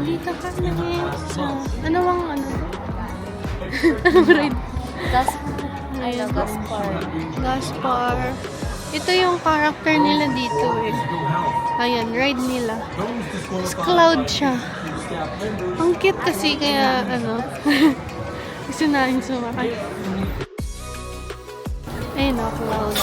Dito kami sa... Ano bang ano? Anong ride? Gaspar. Gaspar. Ito yung character nila dito eh. Ayan, ride nila. Tapos cloud siya. Ang cute kasi kaya ano. Gusto namin sumakay. Ayun o, cloud.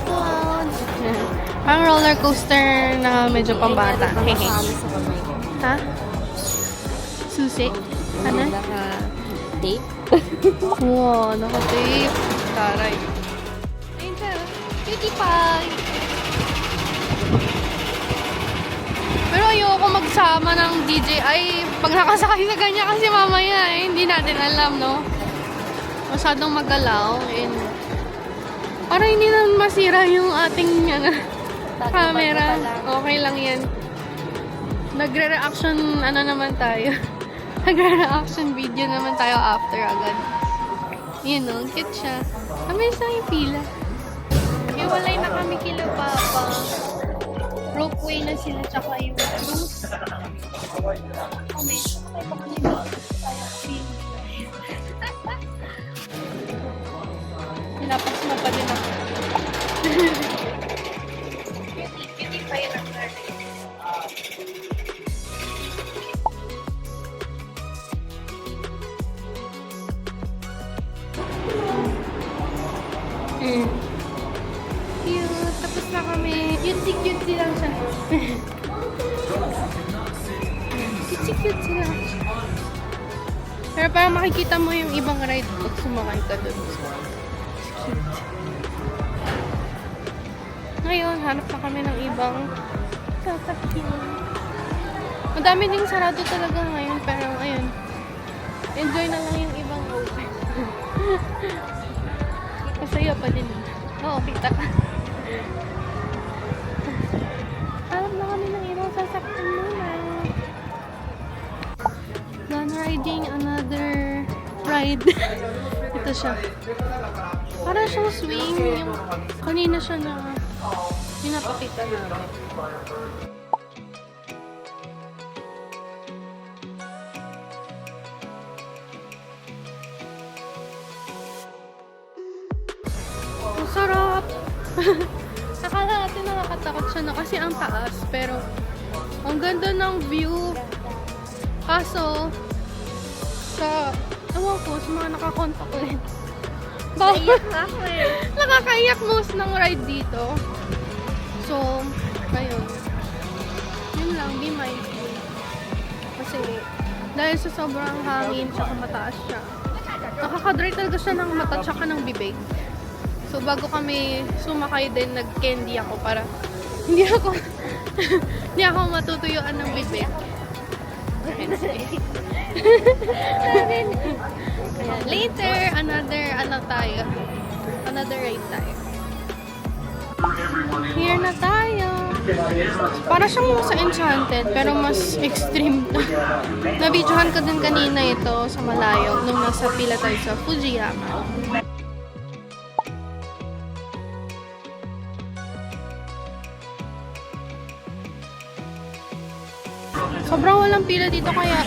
Cloud. Parang roller coaster na medyo pambata. Hehe. Ha? Susi? Ano? Naka-tape? Wow, naka-tape. Taray. Ayun siya. Cutie pie. Pero ayoko magsama ng DJI pag nakasakay sa kanya kasi mamaya eh, hindi natin alam, no? Masyadong magalaw. And para hindi na masira yung ating camera. Okay lang yan. Nagre-reaction, ano naman tayo. Nagre-reaction video naman tayo after agad. Yun o, cute siya. Kami sa yung pila. Iwalay na kami kila Papa. Ropeway na sila, tsaka yung cruise. Kami. Pinapas mo pa din ako. Cutie pa yun ang cute. Tapos na kami. Cute lang siya. Cute lang. Pero parang makikita mo yung ibang ride pag sumakay ka dun. Cute. Ngayon, hanap na kami ng ibang sasakyan. Madami ding sarado talaga ngayon. Pero ayun. Enjoy na lang yung ibang open. Masaya pa din. Oo, kita ka. Hanap na kami ng ibang sasakyan muna. Done riding another ride. Ito siya. Para siyang swing. Yung kanina siya na pinapakita namin. Sarap! Akala natin nakakatakot siya na kasi ang taas. Pero, ang ganda ng view. Kaso, ewan ko, sa mga nakakontact lens. Naiyak na ako eh. Nakakaiyak most ng ride dito. So, ayun. Yun lang, be mindful. Kasi, dahil sa sobrang hangin, tsaka mataas siya. Nakakadry talaga siya ng mata, tsaka ng bibig. So, bago kami sumakay din, nag-candy ako para hindi ako matutuyuan ng bibig. Ayan, later, another ride tayo. Here na tayo. Para siyang sa Enchanted, pero mas extreme. Nabidyohan ko din kanina ito sa malayo nung nasa pila tayo sa Fujiyama. Sobrang walang pila dito kaya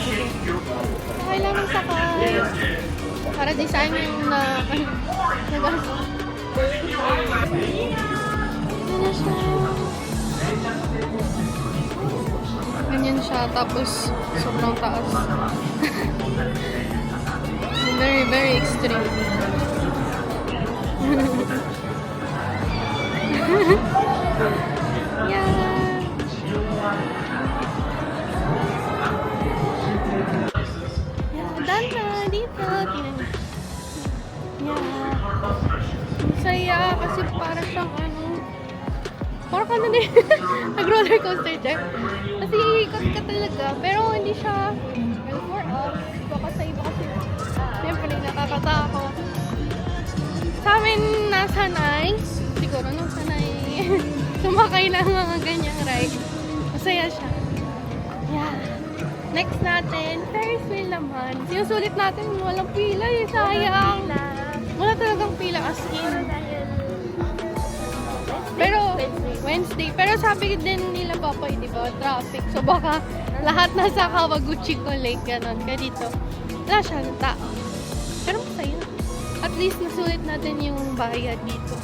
kailangan sakay. Para design yung ganyan siya, tapos sobrang taas. Very, very extreme. Yeah. Done na dito. Masaya kasi para siyang para ka na din nag-roller coaster check. Kasi iikot ka talaga. Pero hindi siya well for us. Baka sa iba kasi siyempre nakakatakot. Sa amin nasanay. Siguro nung sanay sumakay ng mga ganyang ride. Masaya siya. Yeah. Next natin, Ferris wheel naman. Sinusulit natin, walang pila eh. Sayang. Wala talagang pila as in. Pero, Wednesday. Pero sabi din nila Papay, di ba? Traffic. So baka Lahat nasa Kawaguchi ko Lake, ganon. Kaya dito, wala siyang tao. Pero masaya. At least nasulit natin yung bayad dito.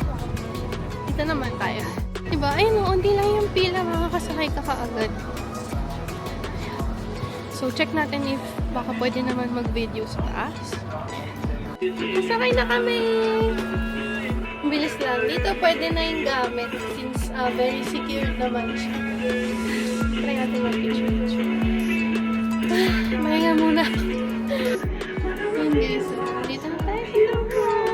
Dito naman tayo. Diba? Ayun, unti lang yung pila, makakasakay ka kaagad. So, check natin if baka pwede naman mag-video sa taas. Masakay na kami! Ang bilis lang. Dito pwede na yung gamit since very secure naman siya. Try natin mag-picture. Mahinga muna. Ayun guys. Dito na tayo sa labas.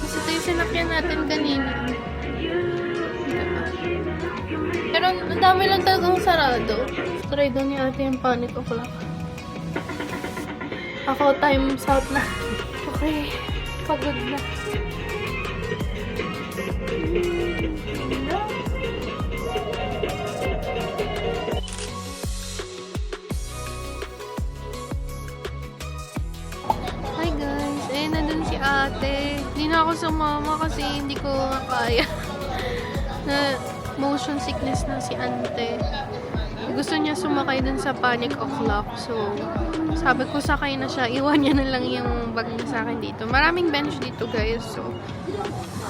Kasi ito yung sinakyan natin kanina. Diba? Pero ang dami lang talagang sarado. Try daw ni ate yung panic o'clock. Ako time's out na. Okay. Pagod na. Hi guys. Eh, nandun si ate. Hindi na ako sumama kasi hindi ko makaya. Na motion sickness na si ante. Gusto niya sumakay dun sa panic o'clock. So, sabi ko sakay na siya. Iwan niya na lang yung bag niya sa akin dito. Maraming bench dito guys. So,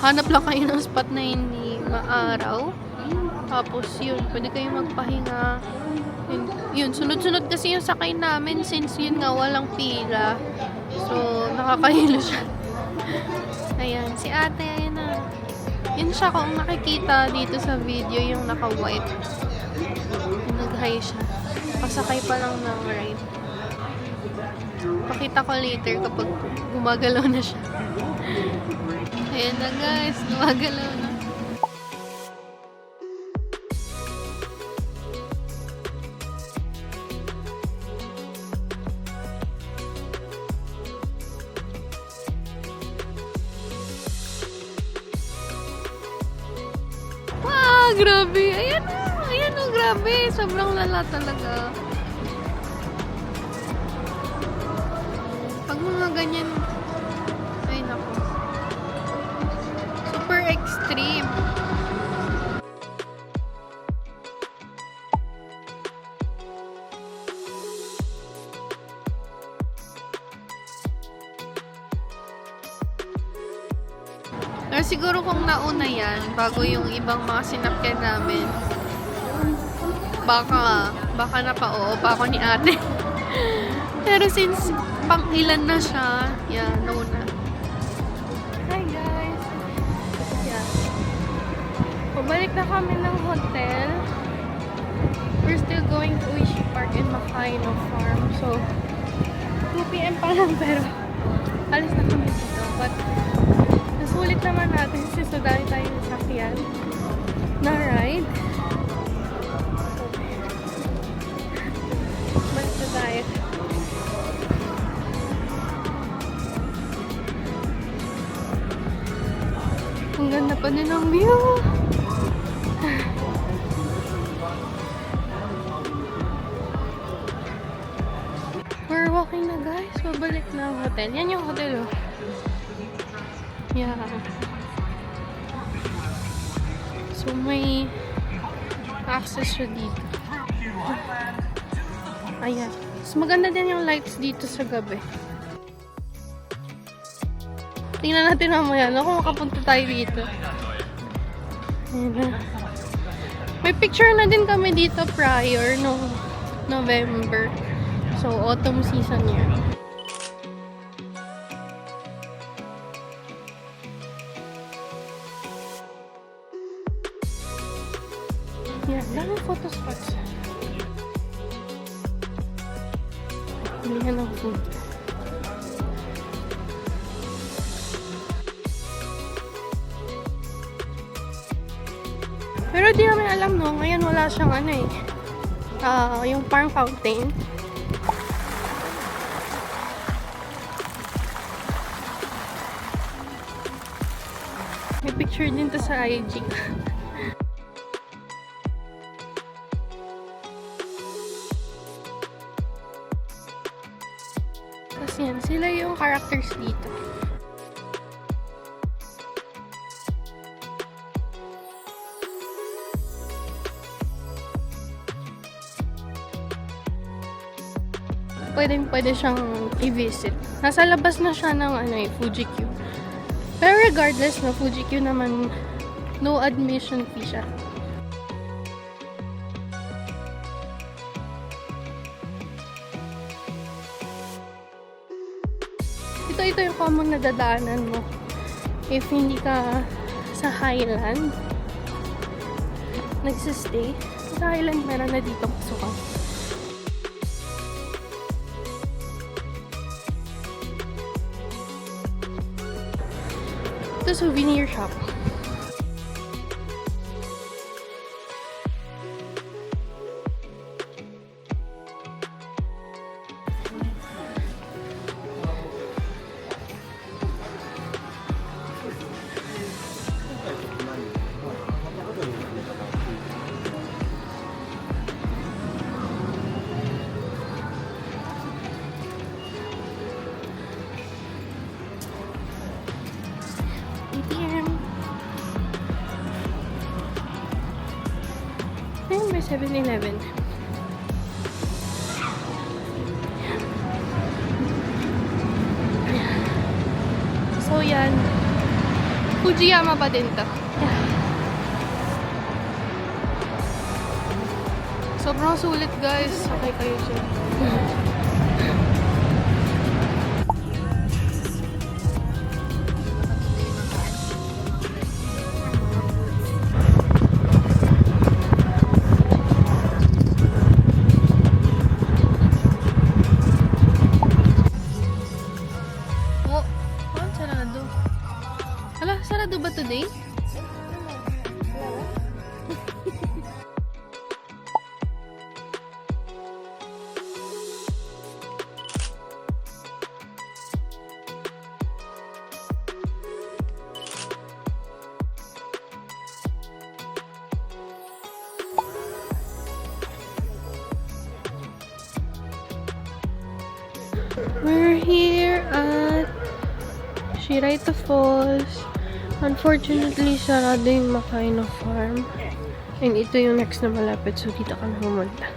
hanap lang kayo ng spot na hindi maaraw. Tapos yun, pwede kayo magpahinga. Yun, sunod-sunod kasi yung sakay namin since yun nga walang pila. So, nakakahilo siya. Ayan, si ate, ayan na. Yun siya kung nakikita dito sa video yung naka-white. Nag-high siya. Pasakay pa lang ng ride. Pakita ko later kapag gumagalaw na siya. Ayan na guys, gumagalaw na. Wow, grabe! Ayan o! Ayan o, grabe! Sobrang lala talaga. Pag mga ganyan, ay naku. Super extreme. Pero siguro kung nauna yan, bago yung ibang mga sinakyan namin, baka na pa oo pa ako ni ate. Pero since pang ilan na siya, yeah, nauna. Hi guys! Yeah. Pabalik na kami ng hotel. We're still going to Uishi Park in Makino Farm. So, 2 PM pa lang pero alis na kami dito. But, nasulit naman natin since nadali tayo ng sakyan na ride. Balik na tayo. Ang ganda pa din ang view. We're walking na guys. Pabalik na ang hotel. Yan yung hotel oh. Yeah. So may access siya dito. Ayan. So maganda din yung lights dito sa gabi. Tingnan natin mamaya kung makapunta tayo dito. Ayan na. May picture na din kami dito prior no November. So autumn season yan. Yan, daming photo spots. Yan ang food. Pero di namin alam no, ngayon wala siyang ano eh. Yung parang fountain. May picture din to sa IG. characters dito. Pwede siyang i-visit. Nasa labas na siya ng Fuji-Q. Pero regardless, no, Fuji-Q naman, no admission fee siya. Ito yung common na dadaanan mo if hindi ka sa Highland nagsistay. Sa Highland meron na dito pasukan. Ito souvenir shop. ATM. Ayun, may 7-Eleven. So, yan. Fujiyama pa din to. Sobrang sulit, guys. Sakay kayo dyan. Sarado ba today? We're here at Shiraita Falls. Unfortunately, sarado yung Makaino Farm. And ito yung next na malapit. So, dito ka na pumunta.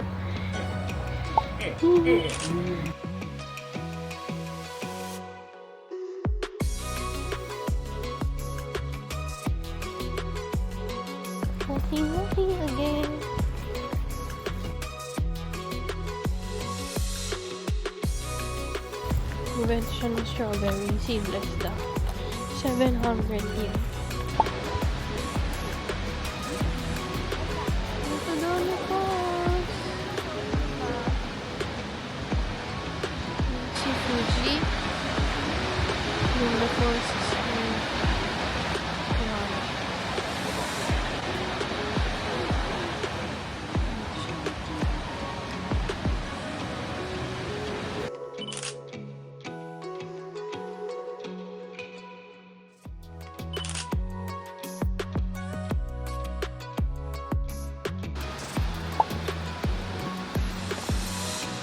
Walking again. Invention ng strawberry. Seedless daw. 700 yen. Ito daw na falls. Si Fuji. Yung the falls is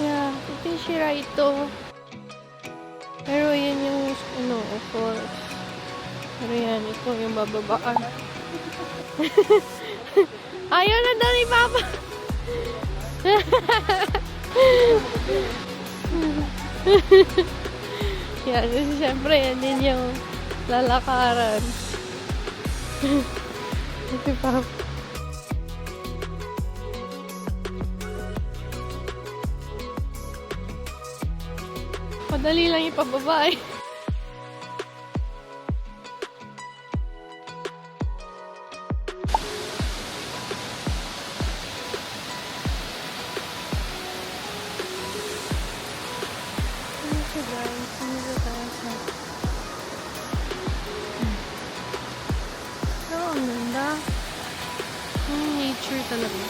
yeah, ito yung Shiraito. Pero yan yung falls. Pero yan, ito yung bababaan. Ayaw na daw ni Papa. Yan, kasi syempre yan din yung lalakaran. Si Papa. Madali lang ipababa eh. Ano siya guys? Ano siya taas na? So, ang ganda. Ang nature talaga.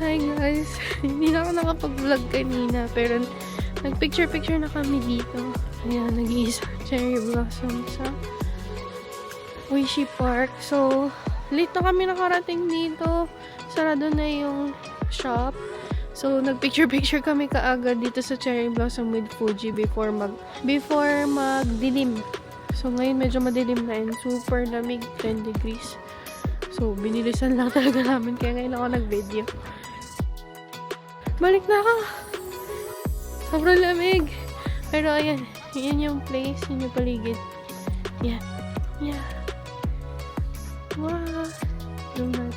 Hi guys! Hindi na ako nakapag-vlog kanina pero nag-picture-picture na kami dito. Ayan, nag-iisa cherry blossom sa Oishi Park. So, late na kami nakarating dito. Sarado na yung shop. So, nag-picture-picture kami kaagad dito sa cherry blossom with Fuji before magdilim. So, ngayon medyo madilim na and super lamig, 10 degrees. So, binilisan lang talaga namin kaya ngayon ako nag-video. Balik na ako! Sobrang lamig! Pero ayan, yan yung place, yun yung paligid. Yan. Yeah. Wow! Zoom natin.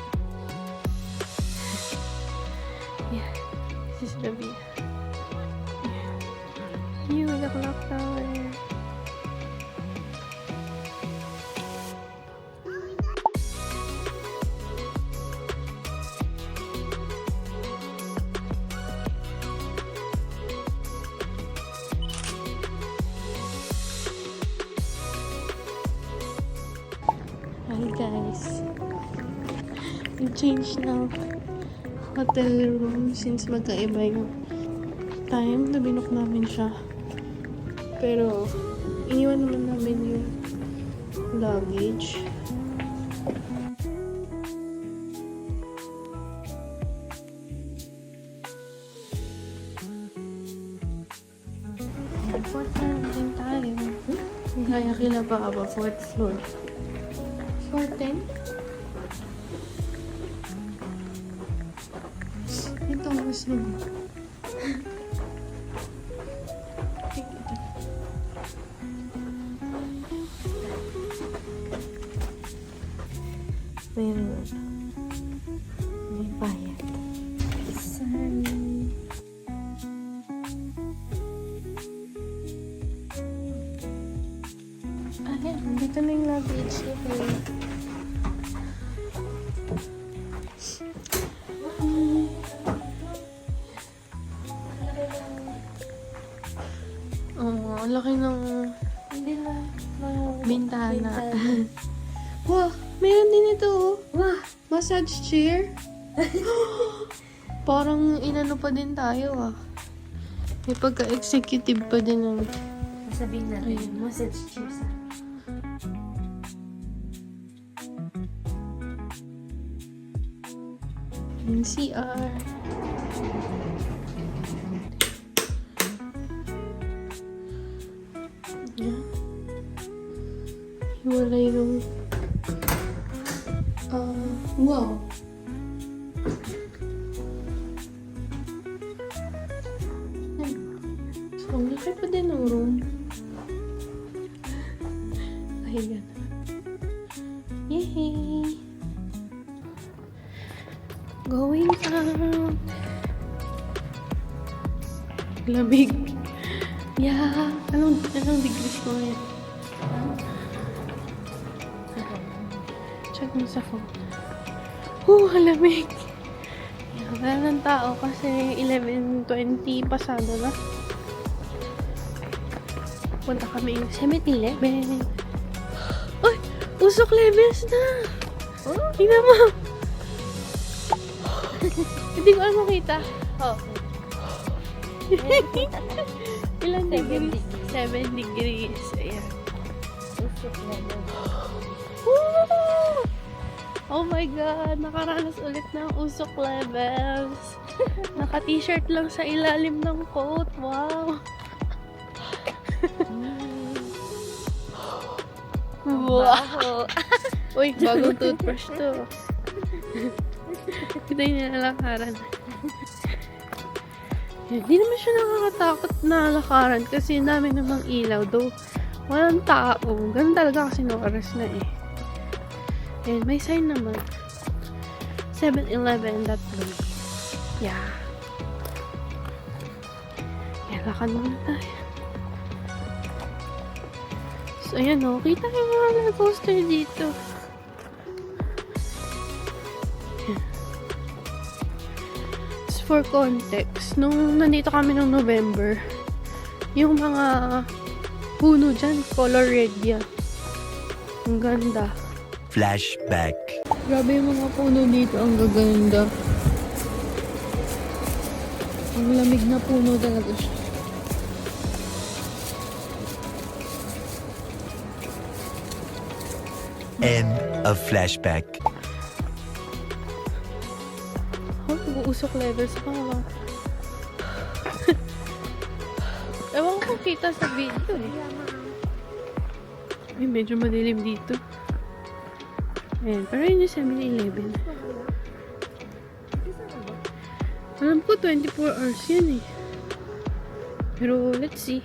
Yeah. This is the view. Yeah. View of the clock tower. Hi guys, we changed now hotel room since magkaiba yung time na binook namin siya. Pero iniwan naman namin yung luggage. Fourth floor din tayo. Kaya kila pa ba fourth floor? 410? Ito ang mas naman. Meron. May bayad. Sorry. Ayan, dito na yung luggage. Okay. Oh, ang laki ng bintana. Wow, meron din ito. Oh. Wow, massage chair. Parang inano pa din tayo ah. May pagka-executive pa din ng... Sabihin natin, massage chair sa yung CR. Yan. Wala yung... wow. Yan. So, ang laki pa din ng room. Ayan. Yay! Going out. Lamig. Yeah. Anong degrees ko ngayon? Check mo sa phone. Lamig. Yeah, wala ng tao kasi 11:20 pasado na. Punta kami yung 7-Eleven. Uy! Usok levels na! Oh, tingnan mo! Hindi ko alam makita. Oh. Ilang degrees? 7 degrees. Ayan. Woo! Oh my God! Nakaranas ulit ng usok levels. Naka-t-shirt lang sa ilalim ng coat. Wow! Wow! Uy, bagong toothbrush to. Ito yung nilalakaran. Hindi naman siya nakakatakot na lakaran kasi dami namang ilaw. Though, walang tao. Ganun talaga kasi no oras na eh. And may sign naman. 7-Eleven that place. Yeah. Lakad muna tayo. So, ayan o. Kita yung mga roller coaster dito. For context, nung nandito kami noong November, yung mga puno dyan, color red yan. Ang ganda. Flashback. Grabe yung mga puno dito, ang gaganda. Ang lamig na puno talaga siya. End of flashback. Oh, nag-uusok level sa kama. Ewan ko kita sa video eh. Ay, medyo madilim dito. Ayan, pero yun yung 7-Eleven. Alam ko 24 hours yan eh. Pero let's see.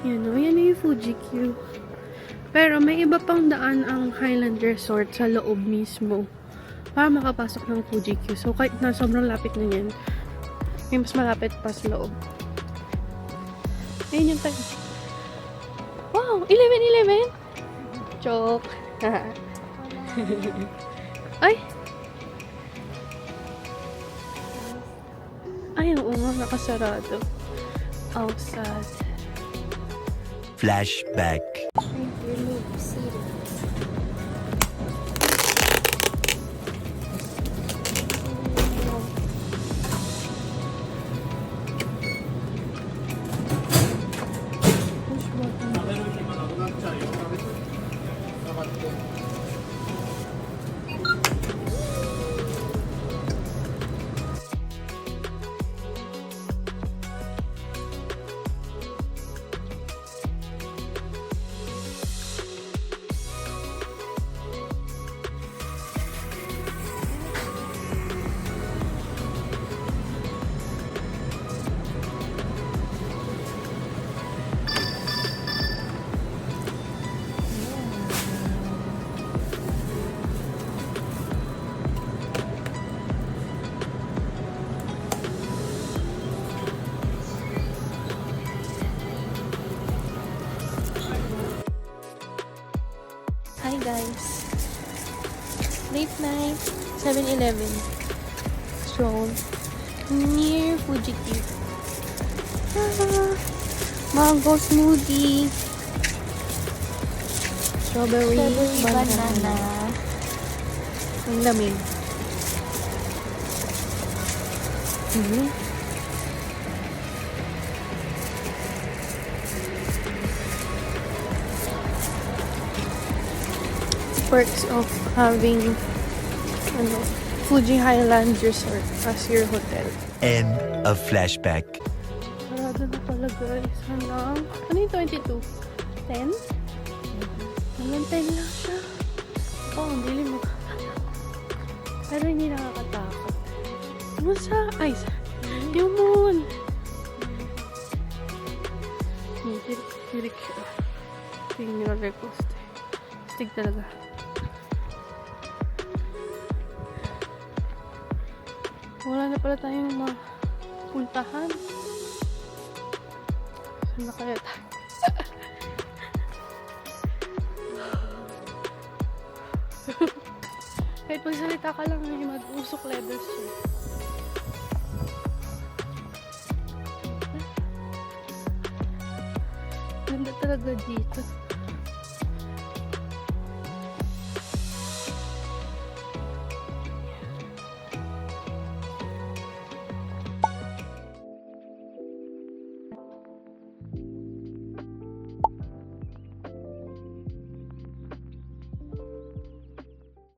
Yan o, yan yung Fuji Q. Pero may iba pang daan ang Highland Resort sa loob mismo para makapasok ng Fuji Q. So kahit na sobrang lapit na yan, may mas malapit pa sa loob. Ayun yung time. Wow! 11-11! Joke! Ay! Ay, oo nga, nakasarado. Outside. Flashback. Remove seating. Push button. Hi guys. Late night, 7-Eleven. Stroll near Fuji Q. Mango smoothie. Strawberry, banana. Ang lamig. Perks of having Fuji Highland Resort as your hotel. End of flashback. Sarado na pala guys. Hanggang, ano yung 22? 10? Hanggang 10 lang siya. Oo, ang dilim mo. Pero hindi nakakatakot. Ano sa ice? Yung moon! Tirik siya. Tingin yung roller coaster. Stig talaga. Wala na pala tayong mapuntahan. Saan na kaya tayo? Kahit magsalita ka lang, may mag-usok levels siya. Ganda talaga dito.